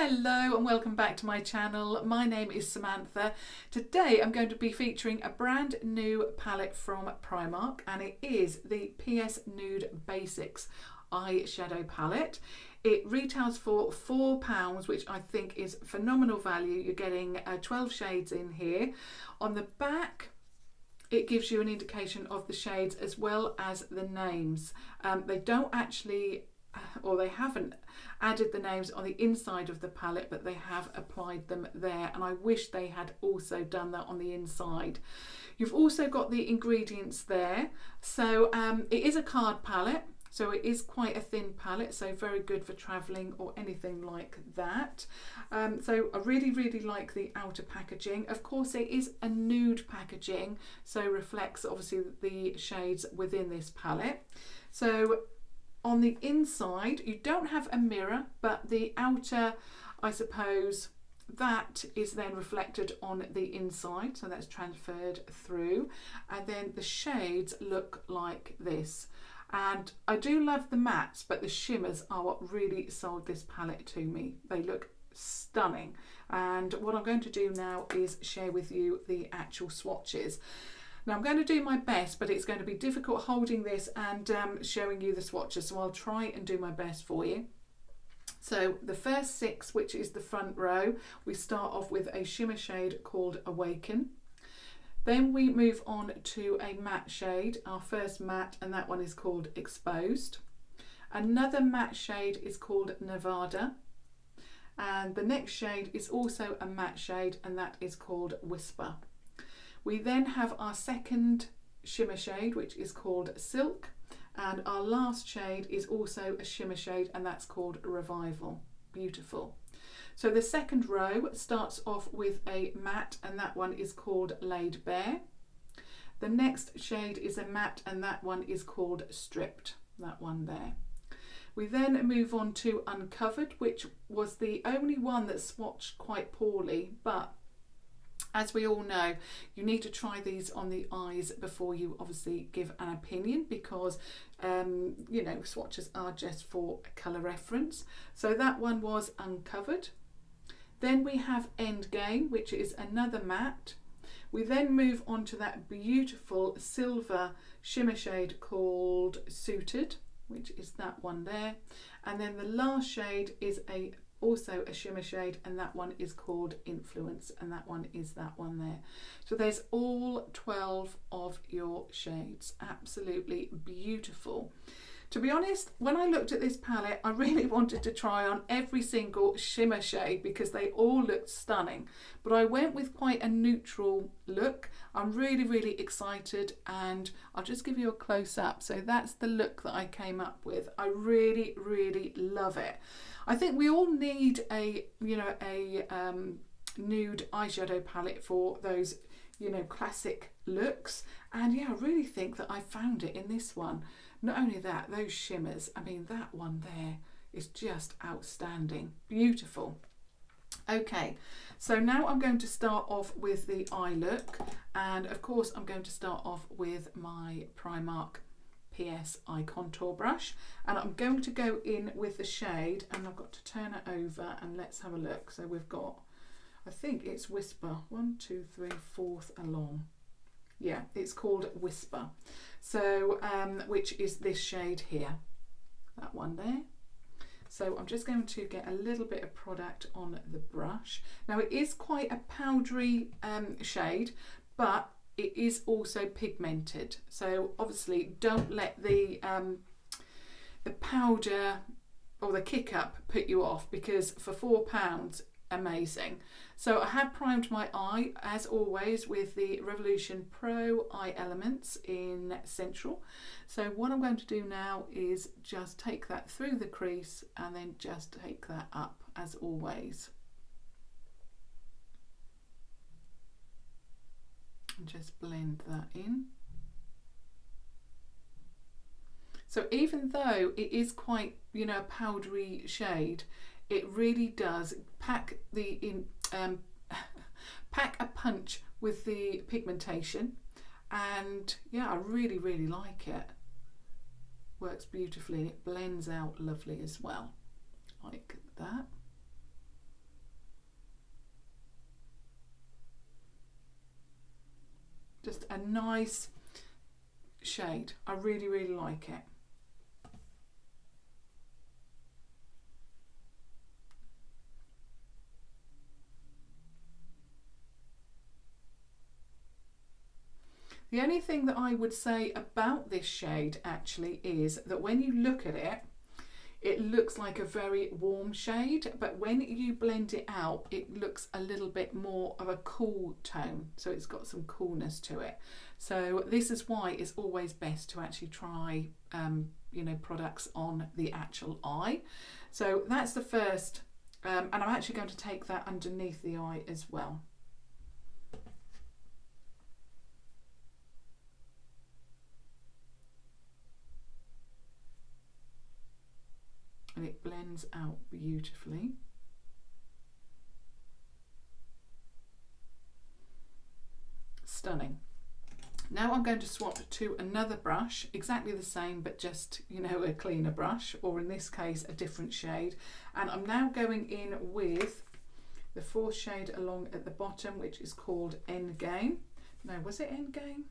Hello and welcome back to my channel. My name is Samantha. Today I'm going to be featuring a brand new palette from Primark, and it is the PS Nude Basics eyeshadow palette. It retails for £4, which I think is phenomenal value. You're getting 12 shades in here. On the back it gives you an indication of the shades as well as the names. They don't actually, or they haven't added the names on the inside of the palette, but they have applied them there, and I wish they had also done that on the inside. You've also got the ingredients there. So it is a card palette, so it is quite a thin palette, so very good for travelling or anything like that. So I really like the outer packaging. Of course it is a nude packaging, so reflects obviously the shades within this palette. So on the inside you don't have a mirror, but the outer, I suppose, that is then reflected on the inside, so that's transferred through, and then the shades look like this. And I do love the mattes, but the shimmers are what really sold this palette to me. They look stunning, and what I'm going to do now is share with you the actual swatches. Now I'm going to do my best, but it's going to be difficult holding this and showing you the swatches, so I'll try and do my best for you. So the first 6, which is the front row, we start off with a shimmer shade called Awaken. Then we move on to a matte shade, our first matte, and that one is called Exposed. Another matte shade is called Nevada. And the next shade is also a matte shade, and that is called Whisper. We then have our second shimmer shade, which is called Silk, and our last shade is also a shimmer shade, and that's called Revival. Beautiful. So the second row starts off with a matte, and that one is called Laid Bare. The next shade is a matte, and that one is called Stripped, that one there. We then move on to Uncovered, which was the only one that swatched quite poorly, but as we all know, you need to try these on the eyes before you obviously give an opinion, because you know, swatches are just for colour reference. So that one was Uncovered. Then we have Endgame, which is another matte. We then move on to that beautiful silver shimmer shade called Suited, which is that one there. And then the last shade is also a shimmer shade, and that one is called Influence, and that one is that one there. So there's all 12 of your shades. Absolutely beautiful. To be honest, when I looked at this palette, I really wanted to try on every single shimmer shade because they all looked stunning, but I went with quite a neutral look. I'm really excited, and I'll just give you a close-up. So that's the look that I came up with. I really love it. I think we all need a nude eyeshadow palette for those, you know, classic looks, and yeah, I really think that I found it in this one. Not only that, those shimmers, I mean, that one there is just outstanding. Beautiful. Okay, so now I'm going to start off with the eye look, and of course I'm going to start off with my Primark PS Eye Contour Brush, and I'm going to go in with the shade, and I've got to turn it over and let's have a look. So we've got, I think it's Whisper, 1, 2, 3, 4th along. Yeah, it's called Whisper. So which is this shade here, that one there. So I'm just going to get a little bit of product on the brush. Now it is quite a powdery shade, but it is also pigmented. So obviously don't let the powder or the kick up put you off, because for £4, amazing. So I have primed my eye as always with the Revolution Pro Eye Elements in Central. So what I'm going to do now is just take that through the crease and then just take that up as always. And just blend that in. So even though it is quite, you know, a powdery shade, it really does pack pack a punch with the pigmentation, and yeah, I really like it. Works beautifully, and it blends out lovely as well, like that. a nice shade. I really, really like it. The only thing that I would say about this shade actually is that when you look at it, it looks like a very warm shade, but when you blend it out, it looks a little bit more of a cool tone. So it's got some coolness to it. So this is why it's always best to actually try, you know, products on the actual eye. So that's the first, and I'm actually going to take that underneath the eye as well. And it blends out beautifully. Stunning. Now I'm going to swap to another brush, exactly the same, but just, you know, a cleaner brush, or in this case, a different shade. And I'm now going in with the fourth shade along at the bottom, which is called Endgame. No, was it Endgame?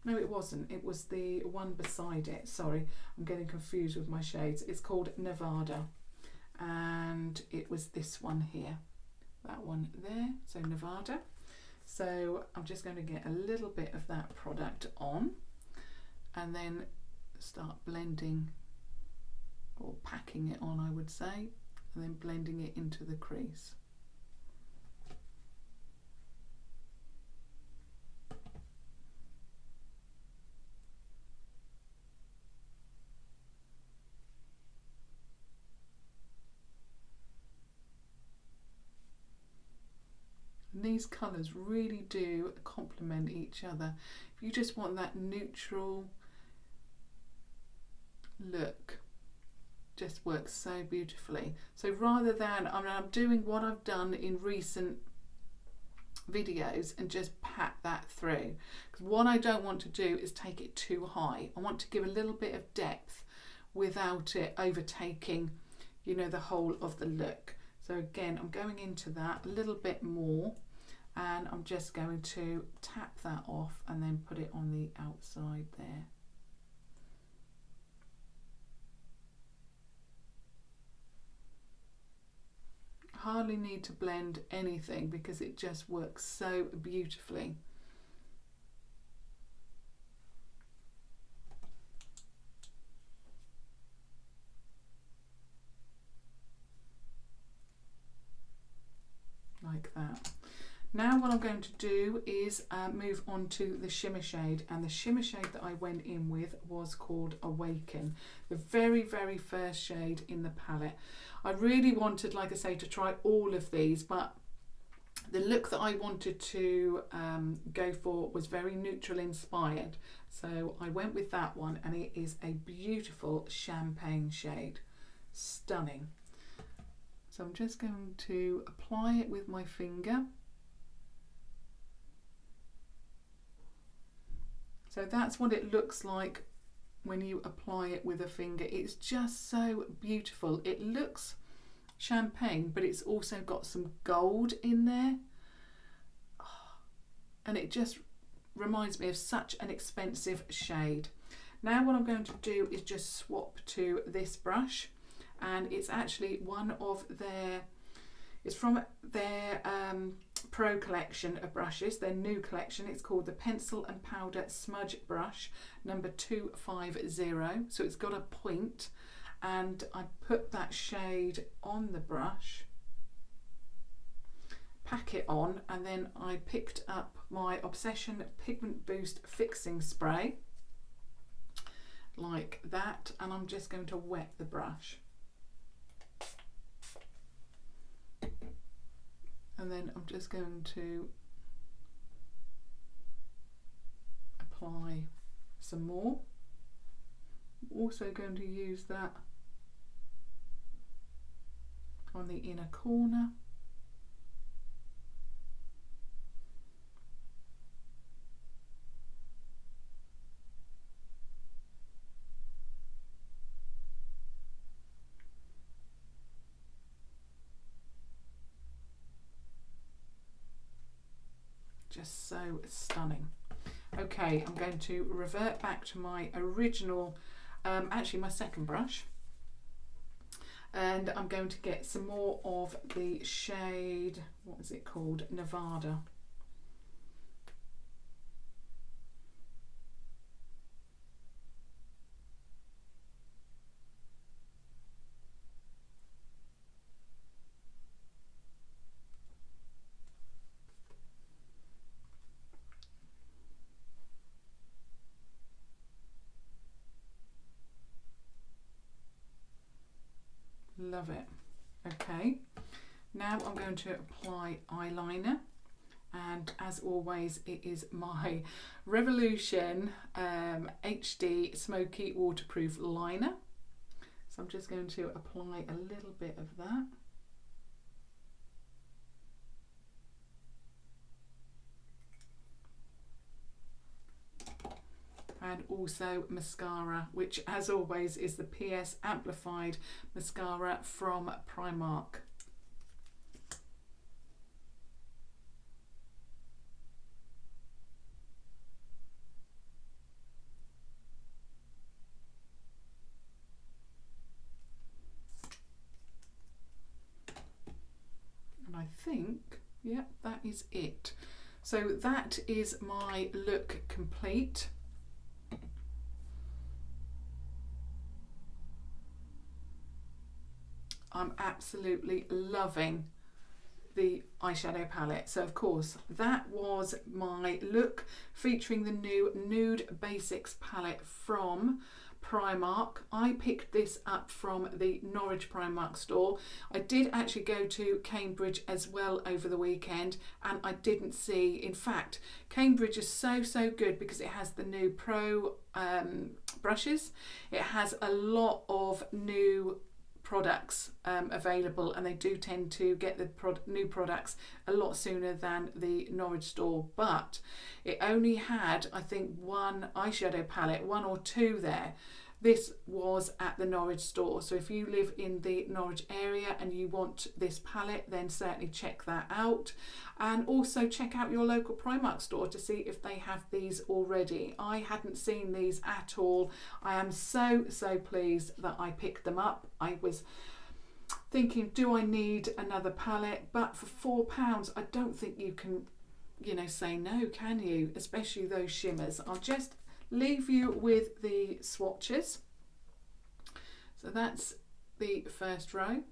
No, it wasn't. It was the one beside it. Sorry, I'm getting confused with my shades. It's called Nevada. And it was this one here. That one there. So Nevada. So I'm just going to get a little bit of that product on and then start blending, or packing it on, I would say, and then blending it into the crease. And these colours really do complement each other. If you just want that neutral look, just works so beautifully. So rather than, I mean, I'm doing what I've done in recent videos and just pat that through, because what I don't want to do is take it too high. I want to give a little bit of depth without it overtaking, you know, the whole of the look. So again, I'm going into that a little bit more, and I'm just going to tap that off and then put it on the outside there. Hardly need to blend anything because it just works so beautifully. Like that. Now what I'm going to do is move on to the shimmer shade, and the shimmer shade that I went in with was called Awaken, the very, very first shade in the palette. I really wanted, like I say, to try all of these, but the look that I wanted to go for was very neutral inspired. So I went with that one, and it is a beautiful champagne shade. Stunning. So I'm just going to apply it with my finger. So that's what it looks like when you apply it with a finger. It's just so beautiful. It looks champagne, but it's also got some gold in there. And it just reminds me of such an expensive shade. Now what I'm going to do is just swap to this brush, and it's actually one of their, it's from their Pro collection of brushes, their new collection. It's called the Pencil and Powder Smudge Brush number 250. So it's got a point, and I put that shade on the brush, pack it on, and then I picked up my Obsession Pigment Boost Fixing Spray like that, and I'm just going to wet the brush. And then I'm just going to apply some more. I'm also going to use that on the inner corner. Just so stunning. Okay, I'm going to revert back to my original, actually my second brush. And I'm going to get some more of the shade, what is it called? Nevada. Love it. Okay, now I'm going to apply eyeliner, and as always it is my Revolution HD Smoky waterproof liner. So I'm just going to apply a little bit of that. And also mascara, which as always is the PS Amplified Mascara from Primark. And I think, yep, that is it. So that is my look complete. I'm absolutely loving the eyeshadow palette. So of course that was my look featuring the new Nude Basics palette from Primark. I picked this up from the Norwich Primark store. I did actually go to Cambridge as well over the weekend, and I didn't see, in fact Cambridge is so good because it has the new Pro brushes. It has a lot of new products available, and they do tend to get the new products a lot sooner than the Norwich store, but it only had, I think, one eyeshadow palette, one or two there. This was at the Norwich store, so if you live in the Norwich area and you want this palette, then certainly check that out, and also check out your local Primark store to see if they have these already. I hadn't seen these at all. I am so pleased that I picked them up. I was thinking, do I need another palette? But for £4, I don't think you can, you know, say no, can you? Especially those shimmers. I'll just leave you with the swatches. So that's the first row.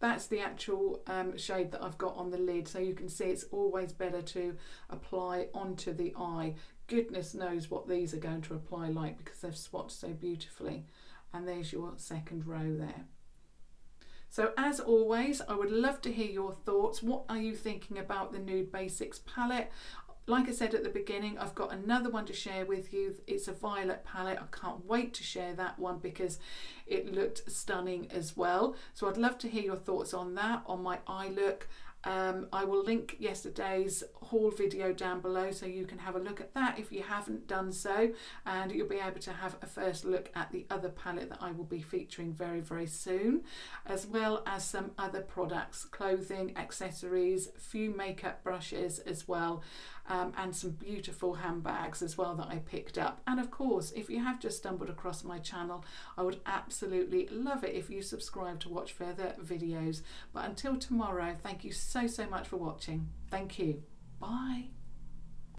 That's the actual shade that I've got on the lid, so you can see it's always better to apply onto the eye. Goodness knows what these are going to apply like, because they've swatched so beautifully. And there's your second row there. So as always, I would love to hear your thoughts. What are you thinking about the Nude Basics palette? Like I said at the beginning, I've got another one to share with you. It's a violet palette. I can't wait to share that one because it looked stunning as well. So I'd love to hear your thoughts on that, on my eye look. I will link yesterday's haul video down below so you can have a look at that if you haven't done so, and you'll be able to have a first look at the other palette that I will be featuring very soon, as well as some other products, clothing, accessories, a few makeup brushes as well, and some beautiful handbags as well that I picked up. And of course, if you have just stumbled across my channel, I would absolutely love it if you subscribe to watch further videos. But until tomorrow, thank you so much for watching. Thank you. Bye.